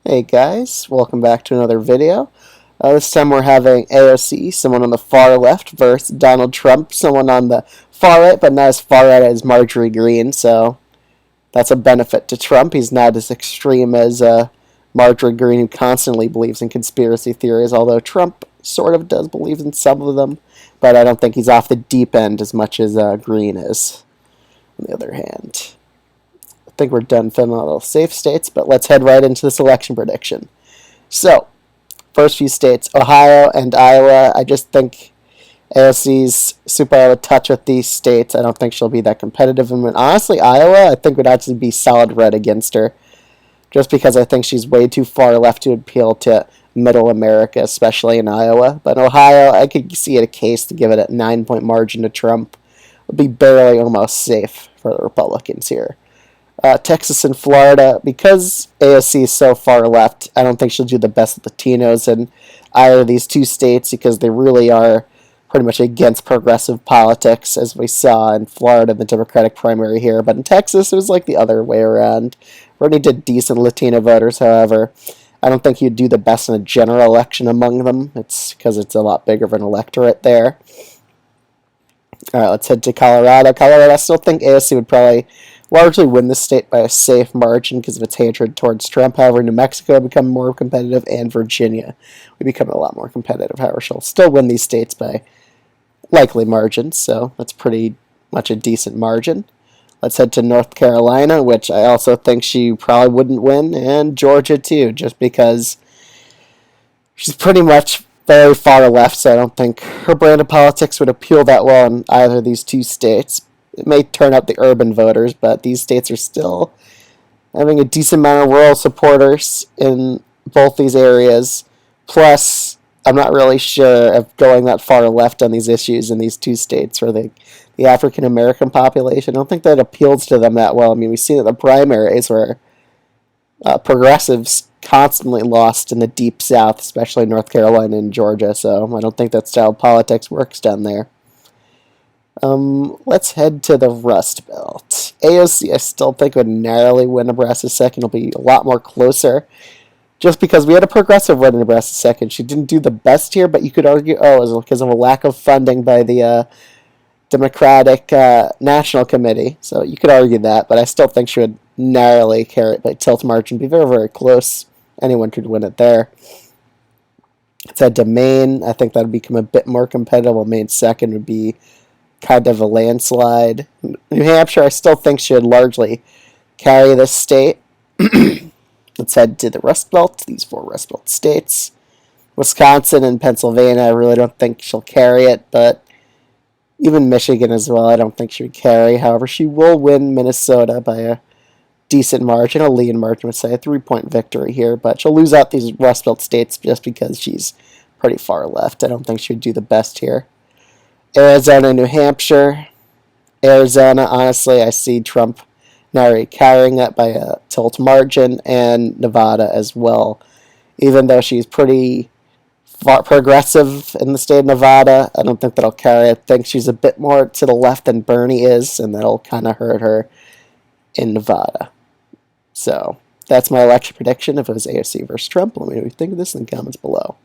Hey guys, welcome back to another video. This time we're having AOC, someone on the far left, versus Donald Trump, someone on the far right, but not as far right as Marjorie Greene, so that's a benefit to Trump. He's not as extreme as Marjorie Greene, who constantly believes in conspiracy theories, although Trump sort of does believe in some of them, but I don't think he's off the deep end as much as Greene is, on the other hand. I think we're done filming a little safe states, but let's head right into this election prediction. So, first few states, Ohio and Iowa. I just think AOC's super out of touch with these states. I don't think she'll be that competitive. And honestly, Iowa, I think would actually be solid red against her, just because I think she's way too far left to appeal to middle America, especially in Iowa. But in Ohio, I could see a case to give it a 9-point margin to Trump. It would be barely almost safe for the Republicans here. Texas and Florida, because AOC is so far left, I don't think she'll do the best with Latinos in either of these two states because they really are pretty much against progressive politics, as we saw in Florida in the Democratic primary here. But in Texas, it was like the other way around. Bernie did decent Latino voters, however. I don't think he'd do the best in a general election among them. It's because it's a lot bigger of an electorate there. All right, let's head to Colorado. Colorado, I still think AOC would probably largely win the state by a safe margin because of its hatred towards Trump. However, New Mexico would become more competitive, and Virginia would become a lot more competitive. However, she'll still win these states by likely margins, so that's pretty much a decent margin. Let's head to North Carolina, which I also think she probably wouldn't win, and Georgia too, just because she's pretty much very far left, so I don't think her brand of politics would appeal that well in either of these two states. It may turn out the urban voters, but these states are still having a decent amount of rural supporters in both these areas. Plus, I'm not really sure of going that far left on these issues in these two states for the African American population. I don't think that appeals to them that well. I mean, we've seen it in the primaries where progressives constantly lost in the deep South, especially North Carolina and Georgia, so I don't think that style of politics works down there. Let's head to the Rust Belt. AOC, I still think would narrowly win Nebraska second. It'll be a lot more closer. Just because we had a progressive win in Nebraska second. She didn't do the best here, but you could argue, it was because of a lack of funding by the Democratic National Committee. So you could argue that, but I still think she would narrowly carry it by tilt margin. Be very, very close. Anyone could win it there. Let's head to Maine. I think that would become a bit more competitive. Well, Maine second would be kind of a landslide. New Hampshire, I still think should largely carry this state. Let's head to the Rust Belt, these four Rust Belt states. Wisconsin and Pennsylvania, I really don't think she'll carry it, but even Michigan as well, I don't think she would carry. However, she will win Minnesota by a decent margin, a lean margin, would say, a 3-point victory here, but she'll lose out these Rust Belt states just because she's pretty far left. I don't think she would do the best here. Arizona, New Hampshire. Arizona, honestly, I see Trump narrowly carrying it by a tilt margin, and Nevada as well. Even though she's pretty far progressive in the state of Nevada, I don't think that'll carry. I think she's a bit more to the left than Bernie is, and that'll kind of hurt her in Nevada. So that's my election prediction. If it was AOC versus Trump, let me know what you think of this in the comments below.